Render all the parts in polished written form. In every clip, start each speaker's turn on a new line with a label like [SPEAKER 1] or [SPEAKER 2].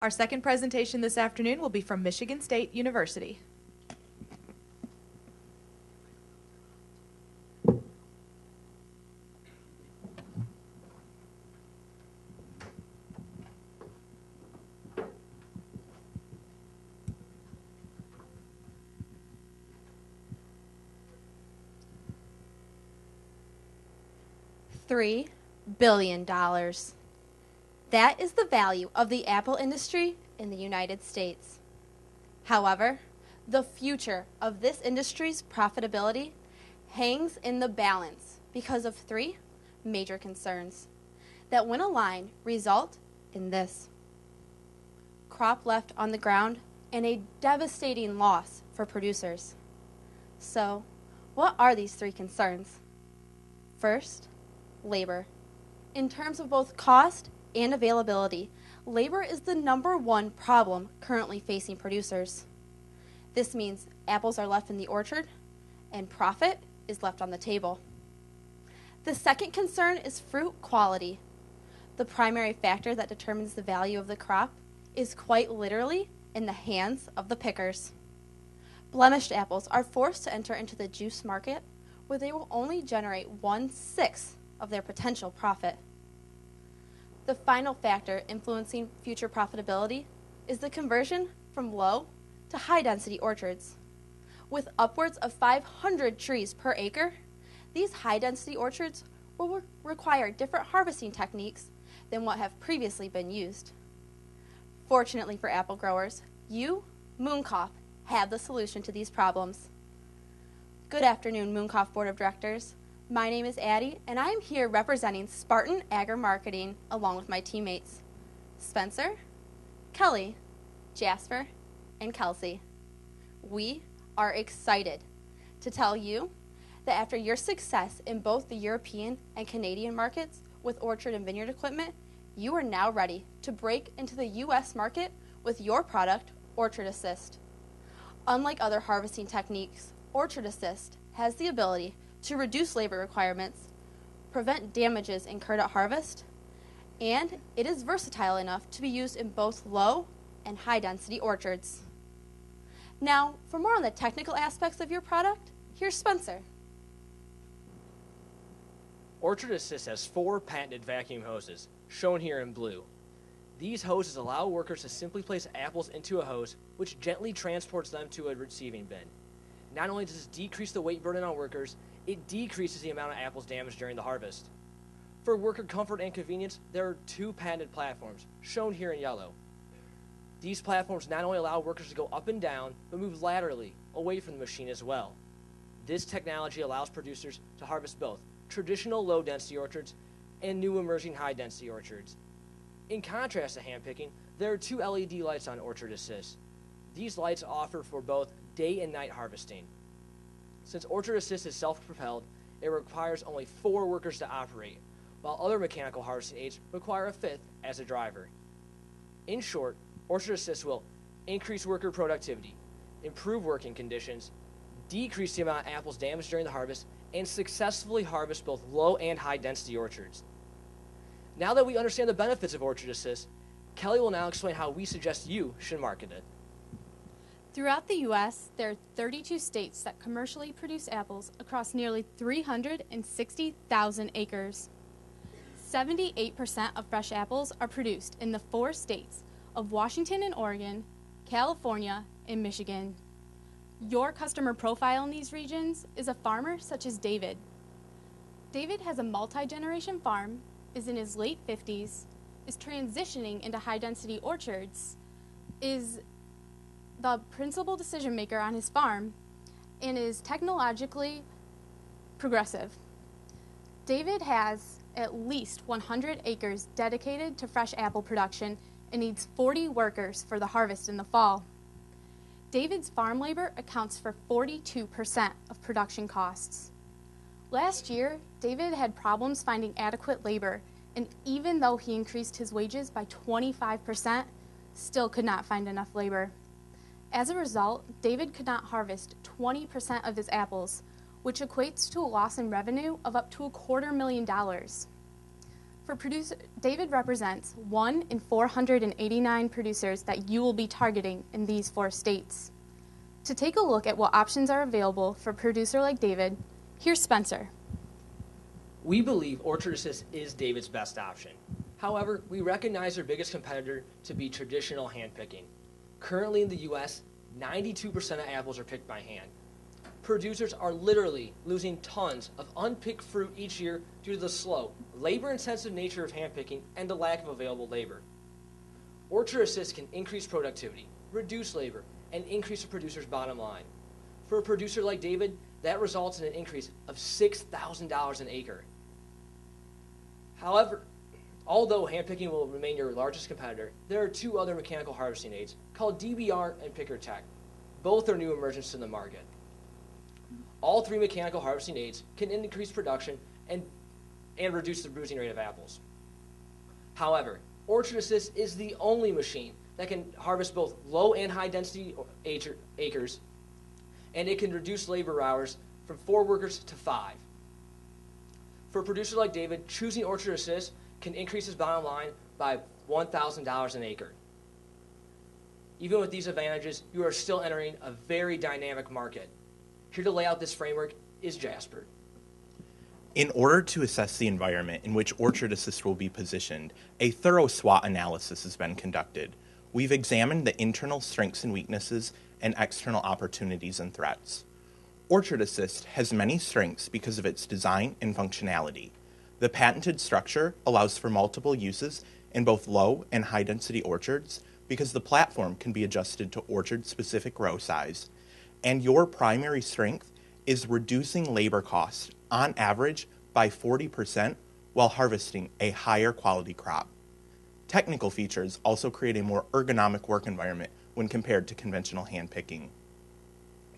[SPEAKER 1] Our second presentation this afternoon will be from Michigan State University.
[SPEAKER 2] $3 billion. That is the value of the apple industry in the United States. However, the future of this industry's profitability hangs in the balance because of three major concerns that, when aligned, result in this: crop left on the ground and a devastating loss for producers. So, what are these three concerns? First, labor. In terms of both cost and availability, labor is the #1 problem currently facing producers. This means apples are left in the orchard and profit is left on the table. The second concern is fruit quality. The primary factor that determines the value of the crop is quite literally in the hands of the pickers. Blemished apples are forced to enter into the juice market, where they will only generate 1/6 of their potential profit. The final factor influencing future profitability is the conversion from low to high density orchards. With upwards of 500 trees per acre, these high density orchards will require different harvesting techniques than what have previously been used. Fortunately for apple growers, you, Mooncalf, have the solution to these problems. Good afternoon, Mooncalf Board of Directors. My name is Addie, and I am here representing Spartan Agri-Marketing along with my teammates, Spencer, Kelly, Jasper, and Kelsey. We are excited to tell you that after your success in both the European and Canadian markets with orchard and vineyard equipment, you are now ready to break into the U.S. market with your product, Orchard Assist. Unlike other harvesting techniques, Orchard Assist has the ability to reduce labor requirements, prevent damages incurred at harvest, and it is versatile enough to be used in both low and high density orchards. Now, for more on the technical aspects of your product, here's Spencer.
[SPEAKER 3] Orchard Assist has 4 patented vacuum hoses, shown here in blue. These hoses allow workers to simply place apples into a hose, which gently transports them to a receiving bin. Not only does this decrease the weight burden on workers, it decreases the amount of apples damaged during the harvest. For worker comfort and convenience, there are 2 patented platforms, shown here in yellow. These platforms not only allow workers to go up and down, but move laterally, away from the machine as well. This technology allows producers to harvest both traditional low-density orchards and new emerging high-density orchards. In contrast to hand picking, there are 2 LED lights on Orchard Assist. These lights offer for both day and night harvesting. Since Orchard Assist is self-propelled, it requires only 4 workers to operate, while other mechanical harvesting aids require a 5th as a driver. In short, Orchard Assist will increase worker productivity, improve working conditions, decrease the amount of apples damaged during the harvest, and successfully harvest both low and high density orchards. Now that we understand the benefits of Orchard Assist, Kelly will now explain how we suggest you should market it.
[SPEAKER 2] Throughout the U.S., there are 32 states that commercially produce apples across nearly 360,000 acres. 78% of fresh apples are produced in the 4 states of Washington and Oregon, California, and Michigan. Your customer profile in these regions is a farmer such as David. David has a multi-generation farm, is in his late 50s, is transitioning into high-density orchards, is the principal decision maker on his farm, and is technologically progressive. David has at least 100 acres dedicated to fresh apple production and needs 40 workers for the harvest in the fall. David's farm labor accounts for 42% of production costs. Last year, David had problems finding adequate labor, and even though he increased his wages by 25%, still could not find enough labor. As a result, David could not harvest 20% of his apples, which equates to a loss in revenue of up to $250,000.
[SPEAKER 4] David represents 1 in 489 producers that you will be targeting in these 4 states. To take a look at what options are available for a producer like David, here's Spencer.
[SPEAKER 3] We believe Orchard Assist is David's best option. However, we recognize their biggest competitor to be traditional hand picking. Currently in the U.S., 92% of apples are picked by hand. Producers are literally losing tons of unpicked fruit each year due to the slow, labor-intensive nature of hand picking and the lack of available labor. Orchard Assist can increase productivity, reduce labor, and increase the producer's bottom line. For a producer like David, that results in an increase of $6,000 an acre. However, although handpicking will remain your largest competitor, there are 2 other mechanical harvesting aids called DBR and Picker Tech. Both are new emergents to the market. All 3 mechanical harvesting aids can increase production and reduce the bruising rate of apples. However, Orchard Assist is the only machine that can harvest both low and high density acres, and it can reduce labor hours from 4 workers to 5. For a producer like David, choosing Orchard Assist can increase his bottom line by $1,000 an acre. Even with these advantages, you are still entering a very dynamic market. Here to lay out this framework is Jasper.
[SPEAKER 5] In order to assess the environment in which Orchard Assist will be positioned, a thorough SWOT analysis has been conducted. We've examined the internal strengths and weaknesses and external opportunities and threats. Orchard Assist has many strengths because of its design and functionality. The patented structure allows for multiple uses in both low and high density orchards because the platform can be adjusted to orchard-specific row size. And your primary strength is reducing labor costs on average by 40% while harvesting a higher quality crop. Technical features also create a more ergonomic work environment when compared to conventional hand picking.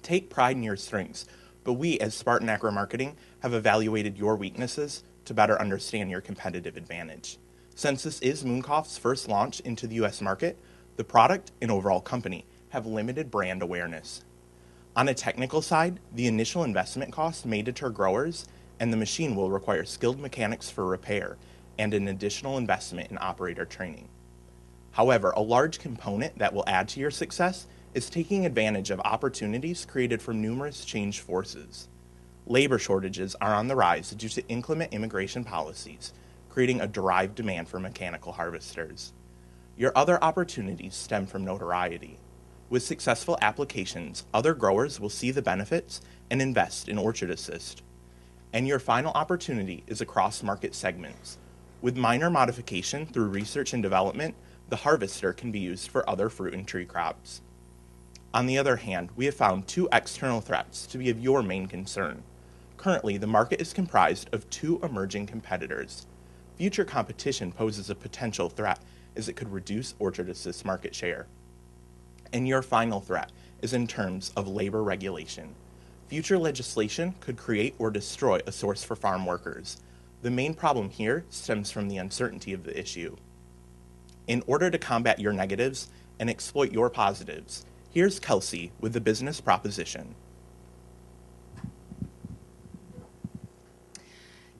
[SPEAKER 5] Take pride in your strengths, but we as Spartan Agri-Marketing have evaluated your weaknesses to better understand your competitive advantage. Since this is Mooncroft's first launch into the U.S. market, the product and overall company have limited brand awareness. On a technical side, the initial investment cost may deter growers, and the machine will require skilled mechanics for repair and an additional investment in operator training. However, a large component that will add to your success is taking advantage of opportunities created from numerous change forces. Labor shortages are on the rise due to inclement immigration policies, creating a derived demand for mechanical harvesters. Your other opportunities stem from notoriety. With successful applications, other growers will see the benefits and invest in Orchard Assist. And your final opportunity is across market segments. With minor modification through research and development, the harvester can be used for other fruit and tree crops. On the other hand, we have found 2 external threats to be of your main concern. Currently, the market is comprised of 2 emerging competitors. Future competition poses a potential threat as it could reduce Orchard Assist's market share. And your final threat is in terms of labor regulation. Future legislation could create or destroy a source for farm workers. The main problem here stems from the uncertainty of the issue. In order to combat your negatives and exploit your positives, here's Kelsey with the business proposition.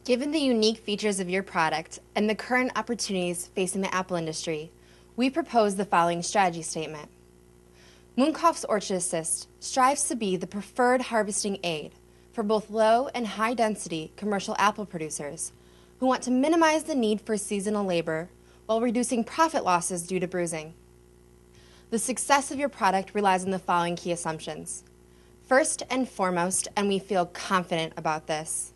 [SPEAKER 2] Given the unique features of your product and the current opportunities facing the apple industry, we propose the following strategy statement. Mooncroft's Orchard Assist strives to be the preferred harvesting aid for both low and high density commercial apple producers who want to minimize the need for seasonal labor while reducing profit losses due to bruising. The success of your product relies on the following key assumptions. First and foremost, and we feel confident about this,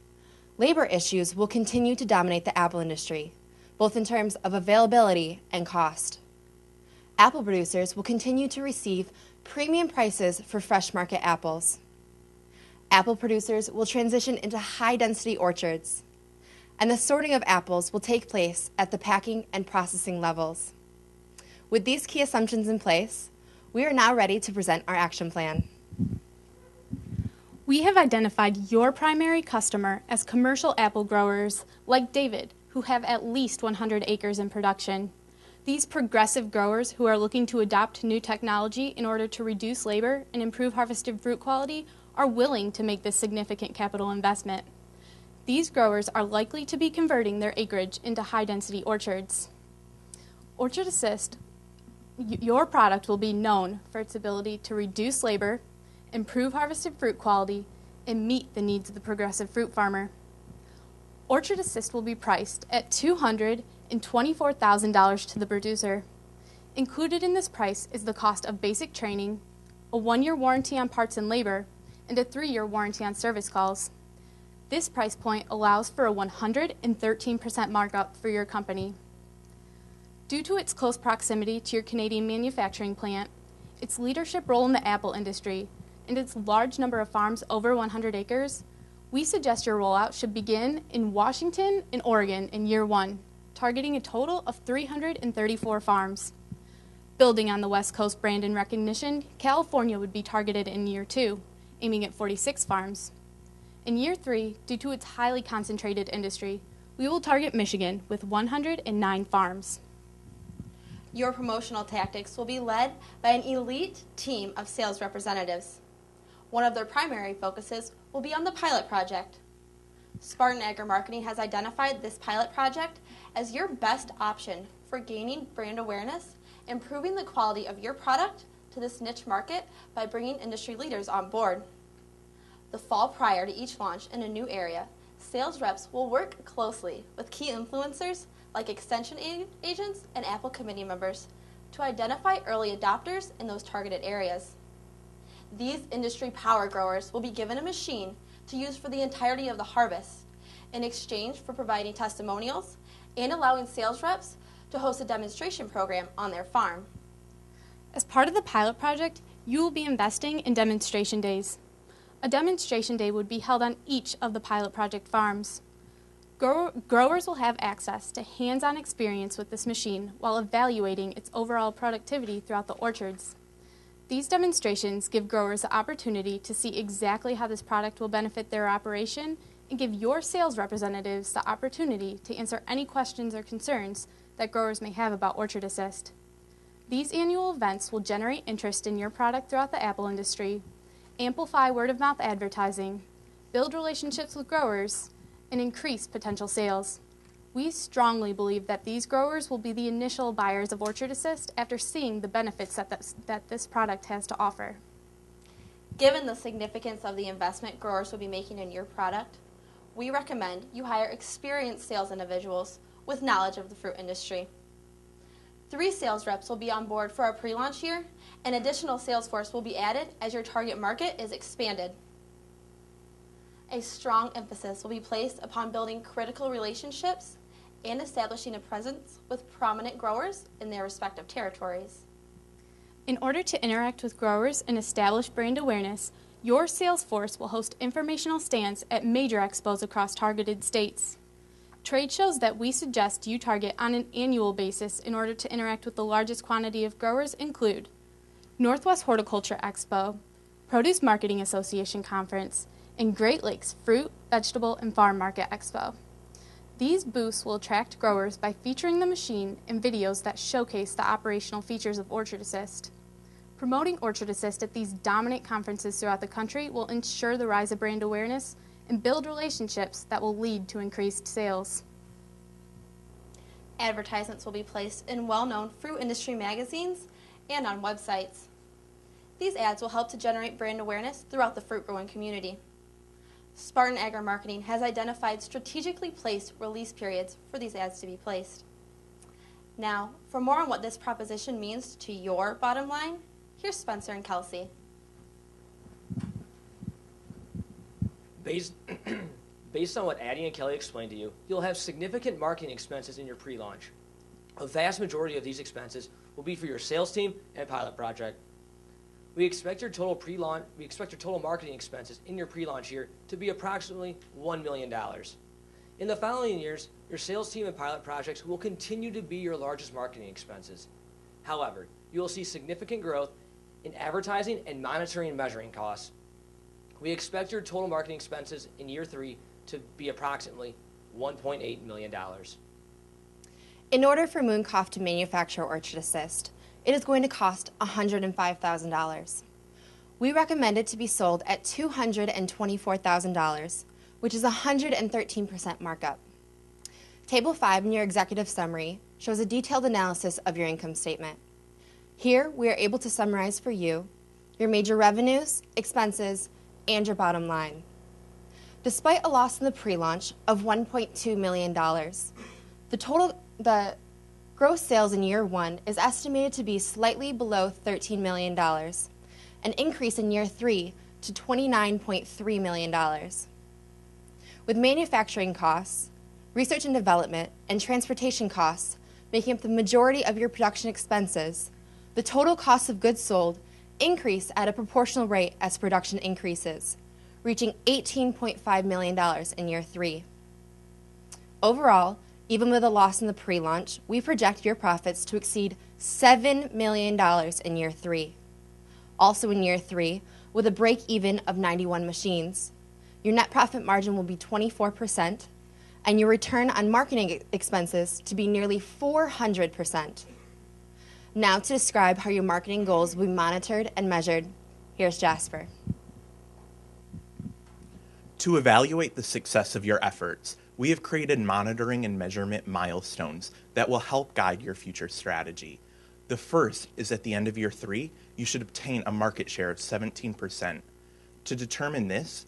[SPEAKER 2] labor issues will continue to dominate the apple industry, both in terms of availability and cost. Apple producers will continue to receive premium prices for fresh market apples. Apple producers will transition into high-density orchards, and the sorting of apples will take place at the packing and processing levels. With these key assumptions in place, we are now ready to present our action plan.
[SPEAKER 4] We have identified your primary customer as commercial apple growers like David, who have at least 100 acres in production. These progressive growers who are looking to adopt new technology in order to reduce labor and improve harvested fruit quality are willing to make this significant capital investment. These growers are likely to be converting their acreage into high-density orchards. Orchard Assist, your product will be known for its ability to reduce labor, improve harvested fruit quality, and meet the needs of the progressive fruit farmer. Orchard Assist will be priced at $224,000 to the producer. Included in this price is the cost of basic training, a 1-year warranty on parts and labor, and a 3-year warranty on service calls. This price point allows for a 113% markup for your company. Due to its close proximity to your Canadian manufacturing plant, its leadership role in the apple industry, and its large number of farms over 100 acres, we suggest your rollout should begin in Washington and Oregon in year 1, targeting a total of 334 farms. Building on the West Coast brand and recognition, California would be targeted in year 2, aiming at 46 farms. In year 3, due to its highly concentrated industry, we will target Michigan with 109 farms.
[SPEAKER 2] Your promotional tactics will be led by an elite team of sales representatives. One of their primary focuses will be on the pilot project. Spartan Agri-Marketing has identified this pilot project as your best option for gaining brand awareness, improving the quality of your product to this niche market by bringing industry leaders on board. The fall prior to each launch in a new area, sales reps will work closely with key influencers like extension agents and Apple committee members to identify early adopters in those targeted areas. These industry power growers will be given a machine to use for the entirety of the harvest in exchange for providing testimonials and allowing sales reps to host a demonstration program on their farm.
[SPEAKER 4] As part of the pilot project, you will be investing in demonstration days. A demonstration day would be held on each of the pilot project farms. Growers will have access to hands-on experience with this machine while evaluating its overall productivity throughout the orchards. These demonstrations give growers the opportunity to see exactly how this product will benefit their operation and give your sales representatives the opportunity to answer any questions or concerns that growers may have about Orchard Assist. These annual events will generate interest in your product throughout the apple industry, amplify word-of-mouth advertising, build relationships with growers, and increase potential sales. We strongly believe that these growers will be the initial buyers of Orchard Assist after seeing the benefits that this product has to offer.
[SPEAKER 2] Given the significance of the investment growers will be making in your product, we recommend you hire experienced sales individuals with knowledge of the fruit industry. 3 sales reps will be on board for our pre-launch year, and additional sales force will be added as your target market is expanded. A strong emphasis will be placed upon building critical relationships and establishing a presence with prominent growers in their respective territories.
[SPEAKER 4] In order to interact with growers and establish brand awareness, your sales force will host informational stands at major expos across targeted states. Trade shows that we suggest you target on an annual basis in order to interact with the largest quantity of growers include Northwest Horticulture Expo, Produce Marketing Association Conference, and Great Lakes Fruit, Vegetable, and Farm Market Expo. These booths will attract growers by featuring the machine in videos that showcase the operational features of Orchard Assist. Promoting Orchard Assist at these dominant conferences throughout the country will ensure the rise of brand awareness and build relationships that will lead to increased sales.
[SPEAKER 2] Advertisements will be placed in well-known fruit industry magazines and on websites. These ads will help to generate brand awareness throughout the fruit growing community. Spartan Agri-Marketing has identified strategically placed release periods for these ads to be placed. Now, for more on what this proposition means to your bottom line, here's Spencer and Kelsey.
[SPEAKER 3] Based on what Addie and Kelly explained to you, you'll have significant marketing expenses in your pre-launch. A vast majority of these expenses will be for your sales team and pilot project. We expect your total marketing expenses in your pre-launch year to be approximately $1 million. In the following years, your sales team and pilot projects will continue to be your largest marketing expenses. However, you will see significant growth in advertising and monitoring and measuring costs. We expect your total marketing expenses in year 3 to be approximately $1.8 million.
[SPEAKER 6] In order for Mooncroft to manufacture Orchard Assist, it is going to cost $105,000. We recommend it to be sold at $224,000, which is a 113% markup. Table 5 in your executive summary shows a detailed analysis of your income statement. Here, we are able to summarize for you your major revenues, expenses, and your bottom line. Despite a loss in the pre-launch of $1.2 million, the gross sales in year 1 is estimated to be slightly below $13 million, an increase in year 3 to $29.3 million. With manufacturing costs, research and development, and transportation costs making up the majority of your production expenses, the total cost of goods sold increase at a proportional rate as production increases, reaching $18.5 million in year 3. Overall, even with a loss in the pre-launch, we project your profits to exceed $7 million in year 3. Also in year 3, with a break-even of 91 machines, your net profit margin will be 24%, and your return on marketing expenses to be nearly 400%. Now to describe how your marketing goals will be monitored and measured, here's Jasper.
[SPEAKER 5] To evaluate the success of your efforts, we have created monitoring and measurement milestones that will help guide your future strategy. The first is at the end of year 3, you should obtain a market share of 17%. To determine this,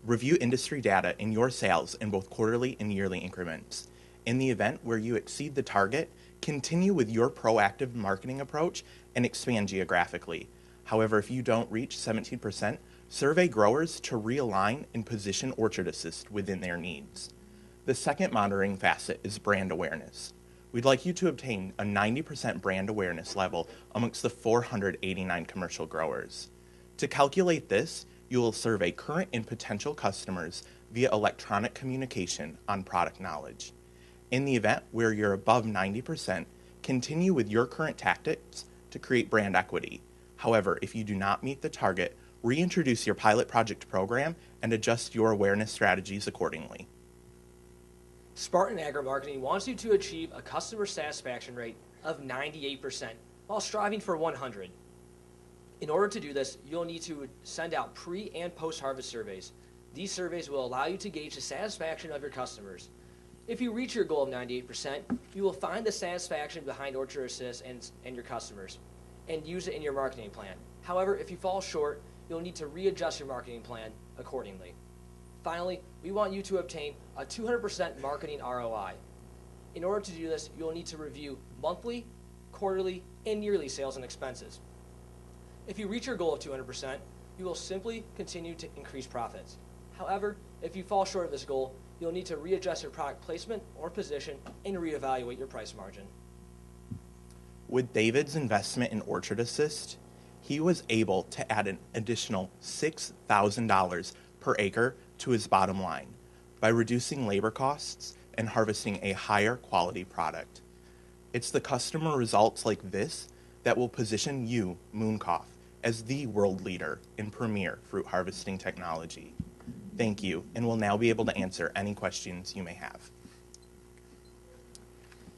[SPEAKER 5] review industry data in your sales in both quarterly and yearly increments. In the event where you exceed the target, continue with your proactive marketing approach and expand geographically. However, if you don't reach 17%, survey growers to realign and position Orchard Assist within their needs. The second monitoring facet is brand awareness. We'd like you to obtain a 90% brand awareness level amongst the 489 commercial growers. To calculate this, you will survey current and potential customers via electronic communication on product knowledge. In the event where you're above 90%, continue with your current tactics to create brand equity. However, if you do not meet the target, reintroduce your pilot project program and adjust your awareness strategies accordingly.
[SPEAKER 3] Spartan Agri-Marketing wants you to achieve a customer satisfaction rate of 98% while striving for 100. In order to do this, you'll need to send out pre- and post-harvest surveys. These surveys will allow you to gauge the satisfaction of your customers. If you reach your goal of 98%, you will find the satisfaction behind Orchard Assist and your customers and use it in your marketing plan. However, if you fall short, you'll need to readjust your marketing plan accordingly. Finally, we want you to obtain a 200% marketing ROI. In order to do this, you'll need to review monthly, quarterly, and yearly sales and expenses. If you reach your goal of 200%, you will simply continue to increase profits. However, if you fall short of this goal, you'll need to readjust your product placement or position and reevaluate your price margin.
[SPEAKER 5] With David's investment in Orchard Assist, he was able to add an additional $6,000 per acre to his bottom line by reducing labor costs and harvesting a higher quality product. It's the customer results like this that will position you, Mooncalf, as the world leader in premier fruit harvesting technology. Thank you, and we'll now be able to answer any questions you may have.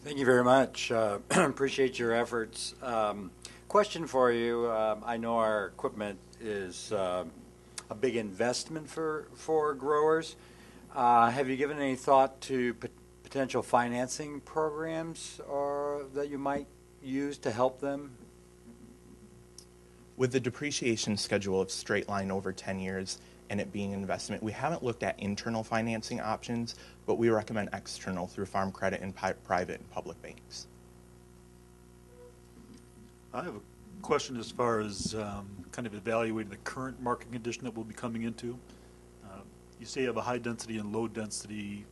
[SPEAKER 7] Thank you very much. Appreciate your efforts. Question for you. I know our equipment is a big investment for growers. Have you given any thought to potential financing programs that you might use to help them?
[SPEAKER 5] With the depreciation schedule of straight line over 10 years and it being an investment, we haven't looked at internal financing options, but we recommend external through farm credit and private and public banks.
[SPEAKER 8] I have a question as far as kind of evaluating the current market condition that we'll be coming into. You say you have a high density and low density,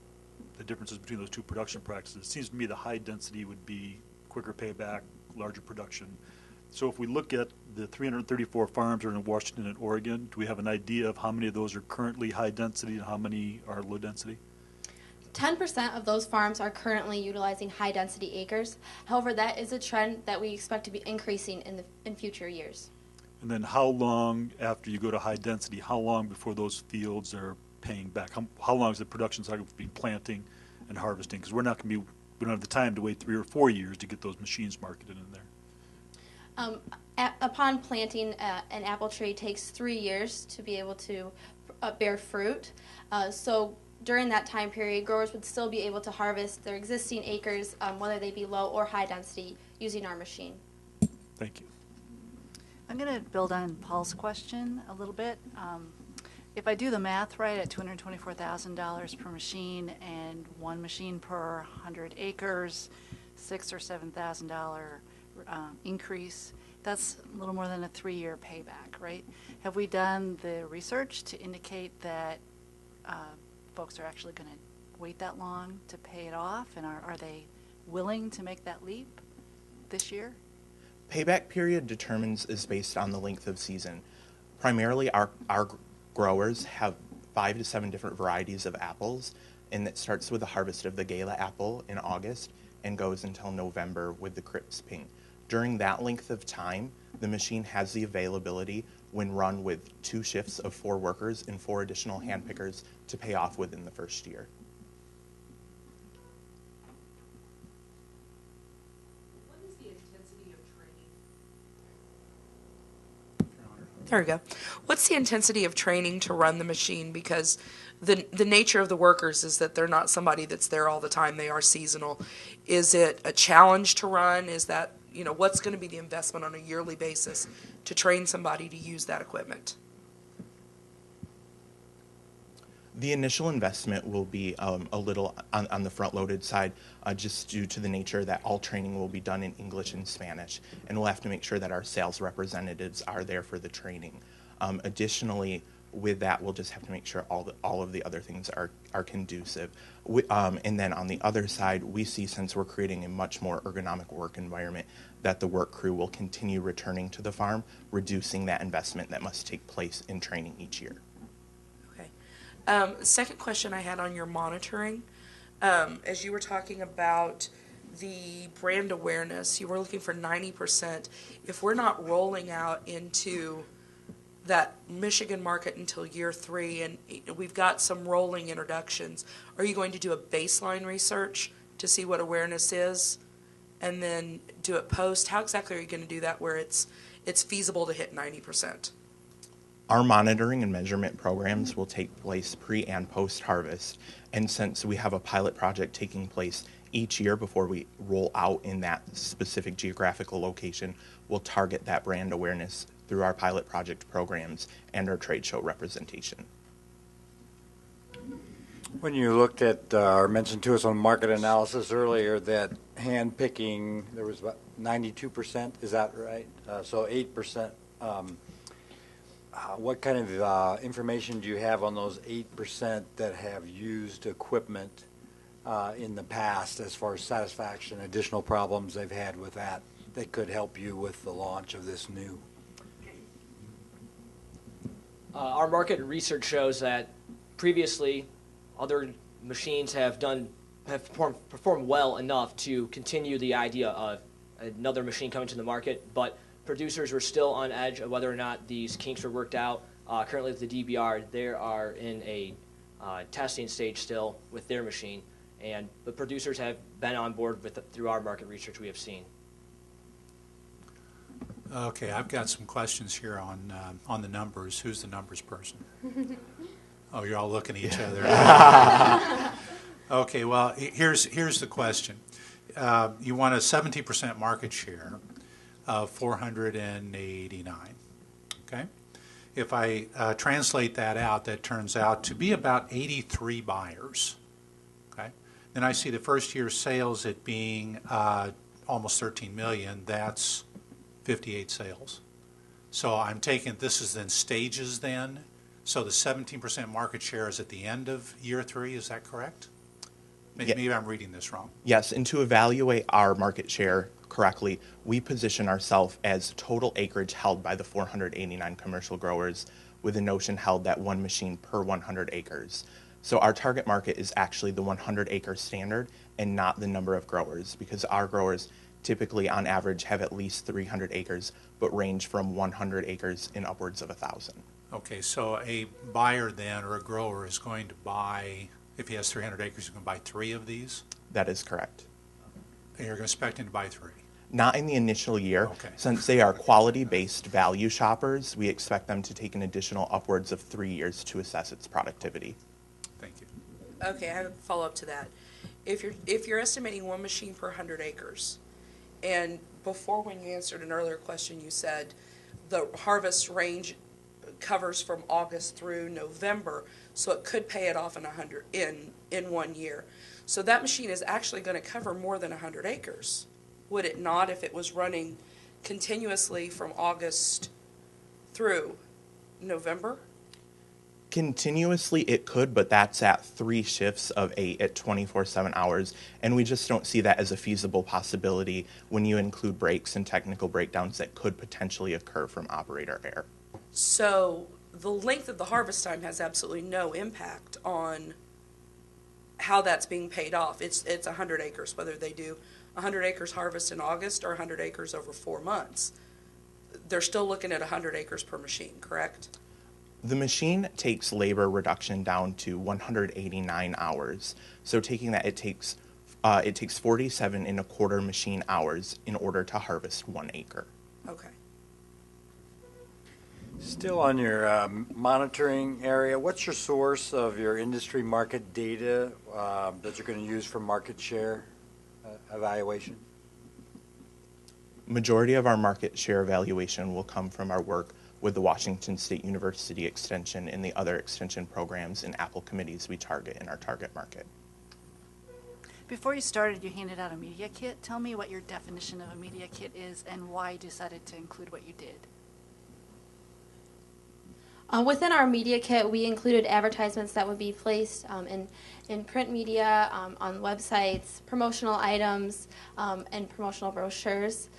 [SPEAKER 8] the differences between those two production practices. It seems to me the high density would be quicker payback, larger production. So if we look at the 334 farms that are in Washington and Oregon, do we have an idea of how many of those are currently high density and how many are low density?
[SPEAKER 2] 10% of those farms are currently utilizing high-density acres. However, that is a trend that we expect to be increasing in future years.
[SPEAKER 8] And then how long after you go to high density, how long before those fields are paying back? How long is the production cycle between planting and harvesting? Because we don't have the time to wait 3 or 4 years to get those machines marketed in there.
[SPEAKER 2] Upon planting, an apple tree takes 3 years to be able to bear fruit. So during that time period, growers would still be able to harvest their existing acres, whether they be low or high density, using our machine.
[SPEAKER 8] Thank you.
[SPEAKER 9] I'm going to build on Paul's question a little bit. If I do the math right, at $224,000 per machine and one machine per 100 acres, $6,000 or $7,000 increase, that's a little more than a 3-year payback, right? Have we done the research to indicate that folks are actually going to wait that long to pay it off, and are they willing to make that leap this year?
[SPEAKER 5] Payback period is based on the length of season. Primarily, our growers have 5 to 7 different varieties of apples, and it starts with the harvest of the Gala apple in August and goes until November with the Crips Pink. During that length of time, the machine has the availability, when run with 2 shifts of 4 workers and 4 additional hand pickers, to pay off within the first year.
[SPEAKER 10] What is the intensity of training? There we go. What's the intensity of training to run the machine? Because the nature of the workers is that they're not somebody that's there all the time. They are seasonal. Is it a challenge to run? Is that, what's going to be the investment on a yearly basis to train somebody to use that equipment?
[SPEAKER 5] The initial investment will be a little on the front-loaded side, just due to the nature that all training will be done in English and Spanish, and we'll have to make sure that our sales representatives are there for the training. Additionally, with that, we'll just have to make sure all of the other things are conducive. And then on the other side, we see, since we're creating a much more ergonomic work environment, that the work crew will continue returning to the farm, reducing that investment that must take place in training each year.
[SPEAKER 10] Second question I had on your monitoring, as you were talking about the brand awareness, you were looking for 90%. If we're not rolling out into that Michigan market until year 3, and we've got some rolling introductions, are you going to do a baseline research to see what awareness is, and then do it post? How exactly are you going to do that where it's feasible to hit 90%?
[SPEAKER 5] Our monitoring and measurement programs will take place pre and post harvest, and since we have a pilot project taking place each year before we roll out in that specific geographical location, we'll target that brand awareness through our pilot project programs and our trade show representation.
[SPEAKER 7] When you looked at or mentioned to us on market analysis earlier that hand picking, there was about 92%, is that right? So 8%. What kind of information do you have on those 8% that have used equipment in the past, as far as satisfaction, additional problems they've had with that could help you with the launch of this new?
[SPEAKER 3] Our market research shows that previously other machines have performed well enough to continue the idea of another machine coming to the market, but producers were still on edge of whether or not these kinks were worked out. Currently with the DBR, they are in a testing stage still with their machine, and the producers have been on board through our market research we have seen.
[SPEAKER 11] Okay, I've got some questions here on the numbers. Who's the numbers person? Oh, you're all looking at each other. Okay, well, here's the question. You want a 70% market share of 489. Okay, if I translate that out, that turns out to be about 83 buyers. Okay, then I see the first year sales at being almost 13 million. That's 58 sales. So I'm taking this is in stages then. So the 17% market share is at the end of year 3. Is that correct? Maybe I'm reading this wrong.
[SPEAKER 5] Yes, and to evaluate our market share correctly, we position ourselves as total acreage held by the 489 commercial growers, with a notion held that 1 machine per 100 acres. So our target market is actually the 100-acre standard and not the number of growers, because our growers typically on average have at least 300 acres, but range from 100 acres and upwards of 1,000.
[SPEAKER 11] Okay, so a buyer then, or a grower, is going to buy, if he has 300 acres, he's going to buy 3 of these?
[SPEAKER 5] That is correct.
[SPEAKER 11] And you're expecting to buy 3?
[SPEAKER 5] Not in the initial year.
[SPEAKER 11] Okay.
[SPEAKER 5] Since they are quality-based value shoppers, we expect them to take an additional upwards of 3 years to assess its productivity.
[SPEAKER 11] Thank you.
[SPEAKER 10] Okay, I have a follow-up to that. If you're estimating one machine per 100 acres, and before when you answered an earlier question, you said the harvest range covers from August through November, so it could pay it off in 1 year. So that machine is actually going to cover more than 100 acres, would it not, if it was running continuously from August through November?
[SPEAKER 5] Continuously it could, but that's at 3 shifts of 8 at 24/7 hours, and we just don't see that as a feasible possibility when you include breaks and technical breakdowns that could potentially occur from operator error.
[SPEAKER 10] So the length of the harvest time has absolutely no impact on how that's being paid off. It's 100 acres, whether they do 100 acres harvest in August or 100 acres over 4 months. They're still looking at 100 acres per machine, correct?
[SPEAKER 5] The machine takes labor reduction down to 189 hours. So taking that, it takes 47 and a quarter machine hours in order to harvest 1 acre.
[SPEAKER 10] Okay.
[SPEAKER 7] Still on your monitoring area, what's your source of your industry market data that you're going to use for market share evaluation?
[SPEAKER 5] Majority of our market share evaluation will come from our work with the Washington State University Extension and the other extension programs and Apple committees we target in our target market.
[SPEAKER 9] Before you started, you handed out a media kit. Tell me what your definition of a media kit is and why you decided to include what you did.
[SPEAKER 2] Within our media kit, we included advertisements that would be placed in print media, on websites, promotional items, and promotional brochures.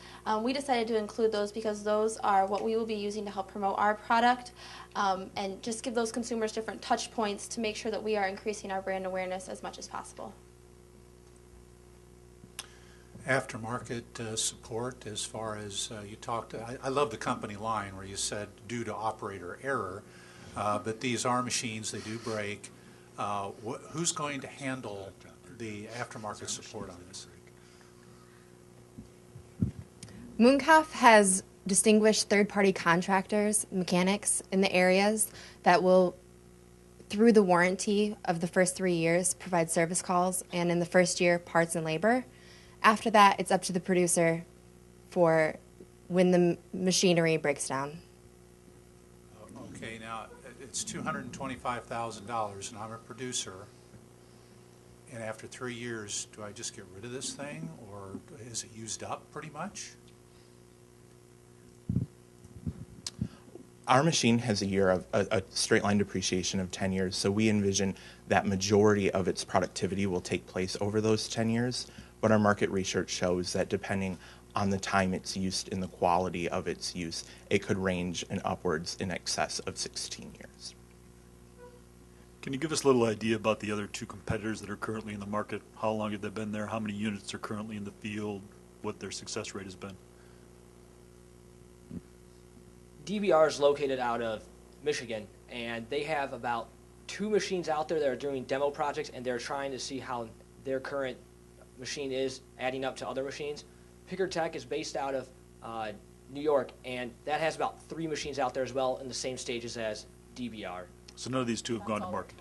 [SPEAKER 2] We decided to include those because those are what we will be using to help promote our product and just give those consumers different touch points to make sure that we are increasing our brand awareness as much as possible.
[SPEAKER 11] Aftermarket support, as far as you talked, I love the company line where you said due to operator error, but these are machines, they do break. Who's going to handle the aftermarket support on this?
[SPEAKER 6] Mooncalf has distinguished third-party contractors, mechanics in the areas that will, through the warranty of the first 3 years, provide service calls, and in the first year, parts and labor. After that, it's up to the producer for when the machinery breaks down.
[SPEAKER 11] Okay, now it's $225,000 and I'm a producer, and after 3 years, do I just get rid of this thing or is it used up pretty much?
[SPEAKER 5] Our machine has a year of a straight line depreciation of 10 years, so we envision that majority of its productivity will take place over those 10 years. But our market research shows that depending on the time it's used and the quality of its use, it could range in upwards in excess of 16 years.
[SPEAKER 8] Can you give us a little idea about the other 2 competitors that are currently in the market? How long have they been there? How many units are currently in the field? What their success rate has been?
[SPEAKER 3] DBR is located out of Michigan, and they have about 2 machines out there that are doing demo projects, and they're trying to see how their current machine is adding up to other machines. Picker Tech is based out of New York, and that has about 3 machines out there as well in the same stages as DBR.
[SPEAKER 8] So none of these 2 have gone to market.